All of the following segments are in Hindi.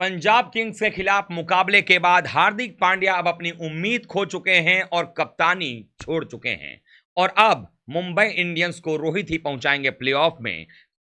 पंजाब किंग्स के खिलाफ मुकाबले के बाद हार्दिक पांड्या अब अपनी उम्मीद खो चुके हैं और कप्तानी छोड़ चुके हैं। और अब मुंबई इंडियंस को रोहित ही पहुंचाएंगे प्लेऑफ में।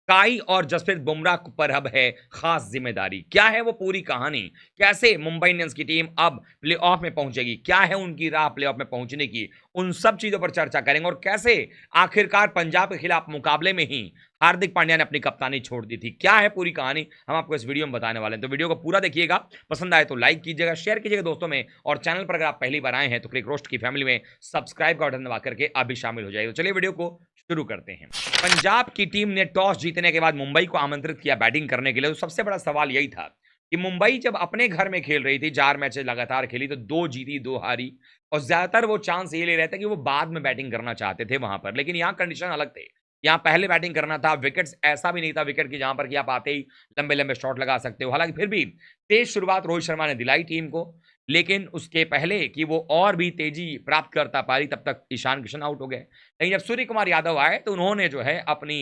काई और जसप्रीत बुमराह पर अब है खास जिम्मेदारी। क्या है वो पूरी कहानी? कैसे मुंबई इंडियंस की टीम अब प्लेऑफ में पहुंचेगी? क्या है उनकी राह प्लेऑफ में पहुंचने की? उन सब चीजों पर चर्चा करेंगे। और कैसे आखिरकार पंजाब के खिलाफ मुकाबले में ही हार्दिक पांड्या ने अपनी कप्तानी छोड़ दी थी? क्या है पूरी कहानी, हम आपको इस वीडियो में बताने वाले हैं। तो वीडियो को पूरा देखिएगा, पसंद आए तो लाइक कीजिएगा, शेयर कीजिएगा दोस्तों में, और चैनल पर अगर आप पहली बार आए हैं तो क्रिक रोस्ट की फैमिली में सब्सक्राइब का बटन दबा करके आप भी शामिल हो जाइए। तो चलिए वीडियो को शुरू करते हैं। पंजाब की टीम ने टॉस जीतने के बाद मुंबई को आमंत्रित किया बैटिंग करने के लिए। तो सबसे बड़ा सवाल यही था कि मुंबई जब अपने घर में खेल रही थी, 4 मैचेस लगातार खेली, तो 2 जीती 2 हारी, और ज्यादातर वो चांस ये ले रहे थे कि वो बाद में बैटिंग करना चाहते थे वहां पर। लेकिन यहाँ कंडीशन अलग थे, यहाँ पहले बैटिंग करना था। विकेट्स ऐसा भी नहीं था विकेट की जहां पर कि आप आते ही लंबे लंबे शॉट लगा सकते हो। हालांकि फिर भी तेज शुरुआत रोहित शर्मा ने दिलाई टीम को, लेकिन उसके पहले कि वो और भी तेजी प्राप्त करता पारी, तब तक ईशान किशन आउट हो गए। लेकिन जब सूर्य कुमार यादव आए तो उन्होंने जो है अपनी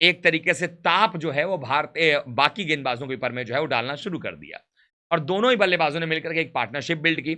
एक तरीके से ताप जो है वो भारतीय बाकी गेंदबाजों के ऊपर में जो है वो डालना शुरू कर दिया, और दोनों ही बल्लेबाजों ने मिलकर के एक पार्टनरशिप बिल्ड की।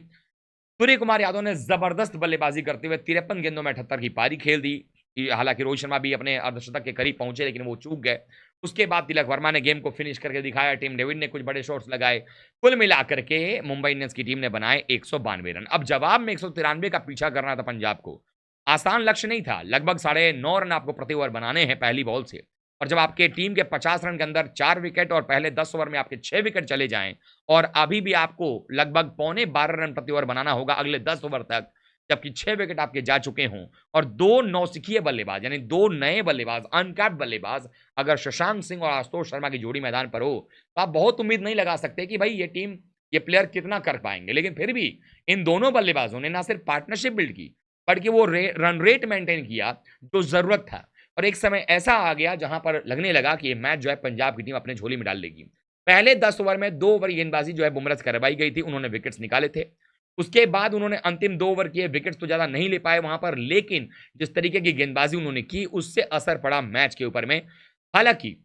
सूर्य कुमार यादव ने जबरदस्त बल्लेबाजी करते हुए 53 गेंदों में 78 की पारी खेल दी। हालांकि रोहित शर्मा भी अपने अर्धशतक के करीब पहुंचे, लेकिन वो चूक गए। उसके बाद तिलक वर्मा ने गेम को फिनिश करके दिखाया, टीम डेविड ने कुछ बड़े शॉट्स लगाए। कुल मिलाकर के मुंबई इंडियंस की टीम ने बनाए 192 रन। अब जवाब में 193 का पीछा करना था पंजाब को। आसान लक्ष्य नहीं था, लगभग 9.5 रन आपको प्रति ओवर बनाने हैं पहली बॉल से। और जब आपके टीम के 50 रन के अंदर 4 विकेट और पहले 10 ओवर में आपके 6 विकेट चले जाएं, और अभी भी आपको लगभग पौने 12 रन प्रति ओवर बनाना होगा अगले 10 ओवर तक, जबकि 6 विकेट आपके जा चुके हों, और 2 नौसिखिए बल्लेबाज यानी 2 नए बल्लेबाज, अनकैप्ड बल्लेबाज अगर शशांक सिंह और आशुतोष शर्मा की जोड़ी मैदान पर हो, तो आप बहुत उम्मीद नहीं लगा सकते कि भाई ये टीम, ये प्लेयर कितना कर पाएंगे। लेकिन फिर भी इन दोनों बल्लेबाजों ने ना सिर्फ पार्टनरशिप बिल्ड की, बल्कि वो रन रेट मेंटेन किया जो जरूरत था। और एक समय ऐसा आ गया जहां पर लगने लगा कि ये मैच जो है पंजाब की टीम अपने झोली में डाल लेगी। पहले 10 ओवर में 2 ओवर गेंदबाजी जो है बुमराह से करवाई गई थी, उन्होंने विकेट्स निकाले थे। उसके बाद उन्होंने अंतिम 2 ओवर किए, विकेट्स तो ज्यादा नहीं ले पाए वहां पर, लेकिन जिस तरीके की गेंदबाजी उन्होंने की उससे असर पड़ा मैच के ऊपर में। हालांकि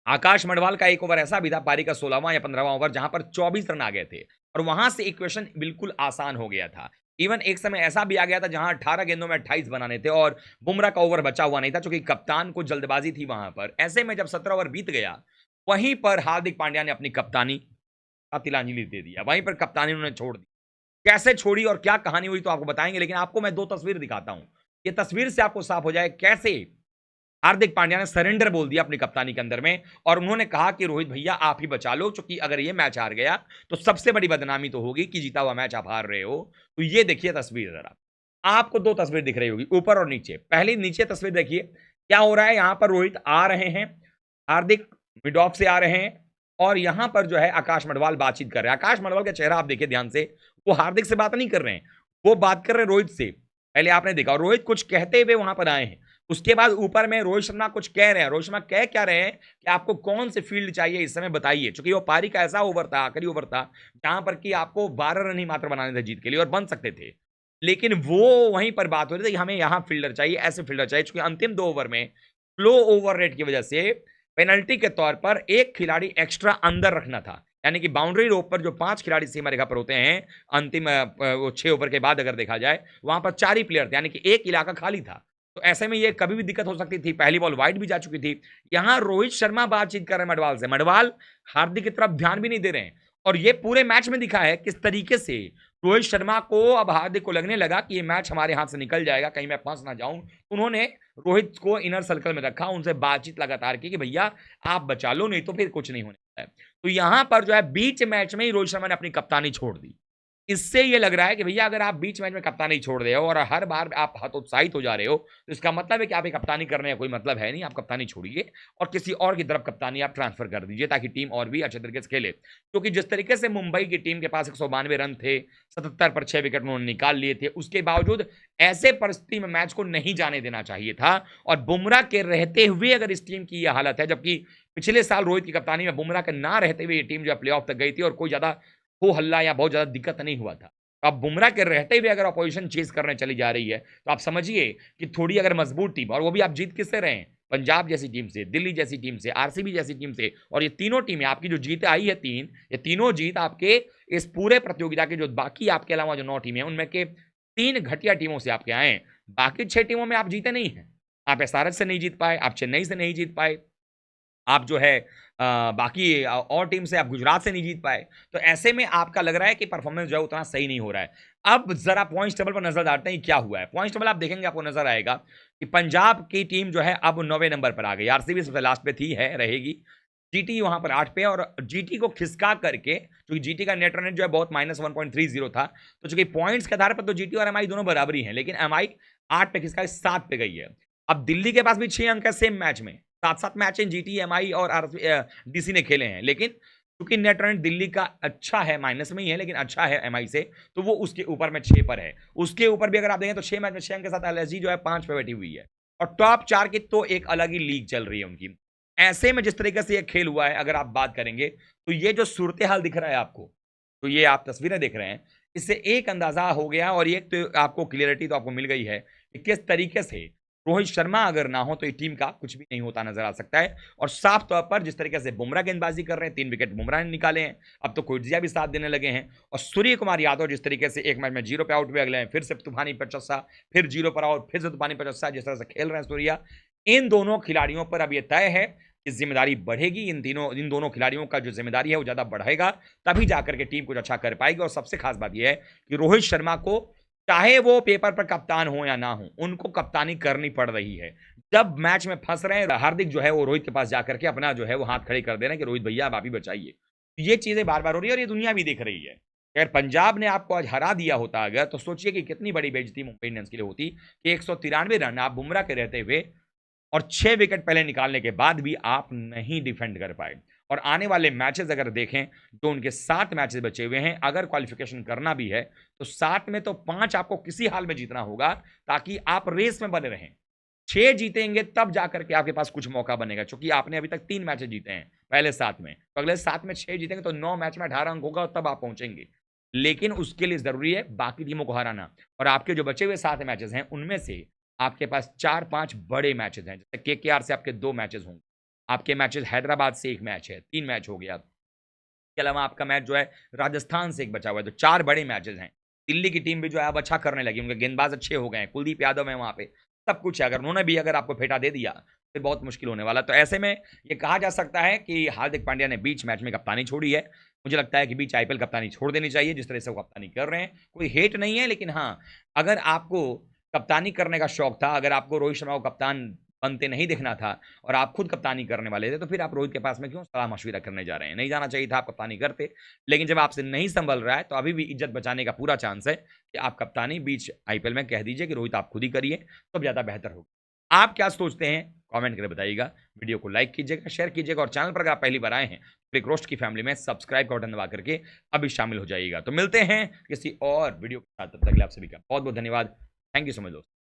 आकाश मडवाल का एक ओवर ऐसा भी था, पारी का 16वां या 15वां ओवर, जहां पर 24 रन आ गए थे, और वहां से इक्वेशन बिल्कुल आसान हो गया था। इवन एक समय ऐसा भी आ गया था जहां 18 गेंदों में 28 बनाने थे, और बुमराह का ओवर बचा हुआ नहीं था, क्योंकि कप्तान को जल्दबाजी थी वहां पर। ऐसे में जब 17 ओवर बीत गया, वहीं पर हार्दिक पांड्या ने अपनी कप्तानी का तिलांजलि दे दिया, वहीं पर कप्तानी उन्होंने छोड़ दी। कैसे छोड़ी और क्या कहानी हुई तो आपको बताएंगे, लेकिन आपको मैं 2 तस्वीर दिखाता हूं। ये तस्वीर से आपको साफ हो जाए कैसे हार्दिक पांड्या ने सरेंडर बोल दिया अपनी कप्तानी के अंदर में, और उन्होंने कहा कि रोहित भैया आप ही बचा लो, क्योंकि अगर ये मैच हार गया तो सबसे बड़ी बदनामी तो होगी कि जीता हुआ मैच आप हार रहे हो। तो ये देखिए तस्वीर जरा, आपको 2 तस्वीर दिख रही होगी, ऊपर और नीचे। पहली नीचे तस्वीर देखिए, क्या हो रहा है, यहां पर रोहित आ रहे हैं, हार्दिक मिड ऑफ से आ रहे हैं, और यहां पर जो है आकाश मडवाल बातचीत कर रहे हैं। आकाश मडवाल का चेहरा आप देखिए ध्यान से, वो हार्दिक से बात नहीं कर रहे हैं, वो बात कर रहे हैं रोहित से। पहले आपने देखा, और रोहित कुछ कहते हुए वहां पर आए हैं। उसके बाद ऊपर में रोहित शर्मा कुछ कह रहे हैं। रोहित शर्मा कह क्या रहे हैं कि आपको कौन सी फील्ड चाहिए इस समय बताइए, क्योंकि वो पारी का ऐसा ओवर था, आखिरी ओवर था, जहां पर कि आपको 12 रन ही मात्र बनाने थे जीत के लिए, और बन सकते थे। लेकिन वो वहीं पर बात हो रही थी, हमें यहां फील्डर चाहिए, ऐसे फील्डर चाहिए, क्योंकि अंतिम 2 ओवर में स्लो ओवर रेट की वजह से पेनल्टी के तौर पर एक खिलाड़ी एक्स्ट्रा अंदर रखना था। यानी कि बाउंड्री रोप पर जो 5 खिलाड़ी सीमा रेखा पर होते हैं, अंतिम वो 6 ओवर के बाद अगर देखा जाए, वहां पर 4 ही प्लेयर थे, यानी कि एक इलाका खाली था। तो ऐसे में ये कभी भी दिक्कत हो सकती थी। पहली बॉल वाइड भी जा चुकी थी। यहां रोहित शर्मा बातचीत कर रहे हैं मडवाल से, मडवाल हार्दिक की तरफ ध्यान भी नहीं दे रहे हैं। और ये पूरे मैच में दिखा है किस तरीके से रोहित शर्मा को, अब हार्दिक को लगने लगा कि ये मैच हमारे हाथ से निकल जाएगा, कहीं मैं फंस ना जाऊं। उन्होंने रोहित को इनर सर्कल में रखा, उनसे बातचीत लगातार की कि भैया आप बचा लो, नहीं तो फिर कुछ नहीं होने वाला है। तो यहां पर जो है बीच मैच में ही रोहित शर्मा ने अपनी कप्तानी छोड़ दी। इससे ये लग रहा है कि भैया अगर आप बीच मैच में कप्तानी छोड़ रहे हो और हर बार आप हतोत्साहित हो जा रहे हो, तो इसका मतलब है कि आप ये कप्तानी करने का कोई मतलब है नहीं। आप कप्तानी छोड़िए और किसी और की तरफ कप्तानी आप ट्रांसफर कर दीजिए, ताकि टीम और भी अच्छे तरीके से खेले। क्योंकि जिस तरीके से मुंबई की टीम के पास 192 रन थे, 77 पर 6 विकेट उन्होंने निकाल लिए थे, उसके बावजूद ऐसे परिस्थिति में मैच को नहीं जाने देना चाहिए था। और बुमराह के रहते हुए अगर इस टीम की यह हालत है, जबकि पिछले साल रोहित की कप्तानी में बुमराह के ना रहते हुए ये टीम जो है प्लेऑफ तक गई थी और कोई ज्यादा हो हल्ला या बहुत ज्यादा दिक्कत नहीं हुआ था। तो अब बुमराह के रहते हुए अगर अपोजिशन चेस करने चली जा रही है, तो आप समझिए कि थोड़ी अगर मजबूत टीम, और वो भी आप जीत किससे रहे हैं, पंजाब जैसी टीम से, दिल्ली जैसी टीम से, आरसीबी जैसी टीम से, और ये तीनों टीमें आपकी जो जीत आई है ये तीनों जीत आपके इस पूरे प्रतियोगिता के जो बाकी आपके अलावा जो 9 टीमें हैं उनमें के 3 घटिया टीमों से आपके आए हैं। बाकी 6 टीमों में आप जीते नहीं हैं। आप एसआरएच से नहीं जीत पाए, आप चेन्नई से नहीं जीत पाए, आप जो है बाकी और टीम से आप गुजरात से नहीं जीत पाए। तो ऐसे में आपका लग रहा है कि परफॉर्मेंस जो है उतना सही नहीं हो रहा है। अब जरा पॉइंट्स टेबल पर नजर डालते हैं क्या हुआ है। पॉइंट्स टेबल आप देखेंगे आपको नजर आएगा कि पंजाब की टीम जो है अब 9वें नंबर पर आ गई। आरसीबी सबसे लास्ट पे थी, है, रहेगी। जीटी वहां पर 8 पे, और जीटी को खिसका करके, क्योंकि जीटी का नेट रन रेट जो है बहुत -1.30 था, तो चूंकि पॉइंट्स के आधार पर तो जीटी और एमआई दोनों बराबरी हैं, लेकिन एमआई 8 पे खिसका 7 पे गई है। अब दिल्ली के पास भी 6 अंक है सेम मैच में, 7-7 मैच हैं जीटी, एमआई और डीसी ने खेले हैं, लेकिन क्योंकि नेट रन दिल्ली का अच्छा है, माइनस में ही है लेकिन अच्छा है एमआई से, तो वो उसके ऊपर में 6 पर है। उसके ऊपर भी अगर आप देखें तो 6 मैच में 6 अंक के साथ एलएसजी जो है 5 पे बैठी हुई है, और टॉप 4 की तो एक अलग ही लीग चल रही है उनकी। ऐसे में जिस तरीके से ये खेल हुआ है, अगर आप बात करेंगे तो ये जो सूरत हाल दिख रहा है आपको, तो ये आप तस्वीरें देख रहे हैं, इससे एक अंदाजा हो गया और एक तो आपको क्लियरिटी तो आपको मिल गई है कि किस तरीके से रोहित शर्मा अगर ना हो तो ये टीम का कुछ भी नहीं होता नजर आ सकता है। और साफ तौर पर जिस तरीके से बुमराह गेंदबाजी कर रहे हैं, 3 विकेट बुमराह ने निकाले हैं, अब तो कुर्जिया भी साथ देने लगे हैं, और सूर्य कुमार यादव जिस तरीके से एक मैच में 0 पे आउट हुए, अगले फिर से तूफानी पर चौका, फिर 0 पर आउट, फिर से तूफानी पर चौका, जिस तरह से खेल रहे हैं सूर्या, इन दोनों खिलाड़ियों पर अब यह तय है कि जिम्मेदारी बढ़ेगी। इन दोनों खिलाड़ियों का जो जिम्मेदारी है वो ज्यादा बढ़ेगा, तभी जाकर के टीम कुछ अच्छा कर पाएगी। और सबसे खास बात यह है कि रोहित शर्मा को, चाहे वो पेपर पर कप्तान हो या ना हो, उनको कप्तानी करनी पड़ रही है। जब मैच में फंस रहे हैं, हार्दिक जो है वो रोहित के पास जाकर के अपना जो है वो हाथ खड़े कर दे रहे हैं कि रोहित भैया आप ही बचाइए। ये चीजें बार बार हो रही है और ये दुनिया भी देख रही है। अगर पंजाब ने आपको आज हरा दिया होता अगर, तो सोचिए कि कितनी बड़ी बेइज्जती मुंबई इंडियंस के लिए होती कि 193 रन आप बुमराह के रहते हुए और 6 विकेट पहले निकालने के बाद भी आप नहीं डिफेंड कर पाए। और आने वाले मैचेस अगर देखें तो उनके 7 मैचेस बचे हुए हैं, अगर क्वालिफिकेशन करना भी है तो 7 में तो 5 आपको किसी हाल में जीतना होगा ताकि आप रेस में बने रहें। 6 जीतेंगे तब जाकर के आपके पास कुछ मौका बनेगा, क्योंकि आपने अभी तक 3 मैचेस जीते हैं पहले 7 में, तो अगले 7 में 6 जीतेंगे तो 9 मैच में 18 अंक होगा, तब आप पहुंचेंगे। लेकिन उसके लिए जरूरी है बाकी टीमों को हराना, और आपके जो बचे हुए 7 मैचेस हैं उनमें से आपके पास 4-5 बड़े मैचेस हैं। जैसे केकेआर से आपके 2 मैचेस होंगे, आपके मैचेस हैदराबाद से 1 मैच है, 3 मैच हो गया। इसके अलावा आपका मैच जो है राजस्थान से 1 बचा हुआ है, तो 4 बड़े मैचेस हैं। दिल्ली की टीम भी जो है अब अच्छा करने लगी, उनके गेंदबाज अच्छे हो गए हैं, कुलदीप यादव है वहां पे, सब कुछ है। अगर उन्होंने भी अगर आपको फेटा दे दिया फिर बहुत मुश्किल होने वाला। तो ऐसे में ये कहा जा सकता है कि हार्दिक पांड्या ने बीच मैच में कप्तानी छोड़ी है। मुझे लगता है कि बीच आईपीएल कप्तानी छोड़ देनी चाहिए, जिस तरह से वो कप्तानी कर रहे हैं। कोई हेट नहीं है, लेकिन हाँ, अगर आपको कप्तानी करने का शौक था, अगर आपको रोहित शर्मा को कप्तान बनते नहीं देखना था और आप खुद कप्तानी करने वाले थे, तो फिर आप रोहित के पास में क्यों सलाह मशविरा करने जा रहे हैं? नहीं जाना चाहिए था, आप कप्तानी करते। लेकिन जब आपसे नहीं संभल रहा है तो अभी भी इज्जत बचाने का पूरा चांस है कि आप कप्तानी बीच आईपीएल में कह दीजिए कि रोहित आप खुद ही करिए, तो ज़्यादा बेहतर होगा। आप क्या सोचते हैं कमेंट करके बताइएगा। वीडियो को लाइक कीजिएगा, शेयर कीजिएगा, और चैनल पर अगर आप पहली बार आए हैं तो एक रोस्ट की फैमिली में सब्सक्राइब का बटन दबा करके अभी शामिल हो जाइएगा। तो मिलते हैं किसी और वीडियो के साथ, तब तक के लिए आप सभी का बहुत बहुत धन्यवाद। थैंक यू सो मच दोस्तों।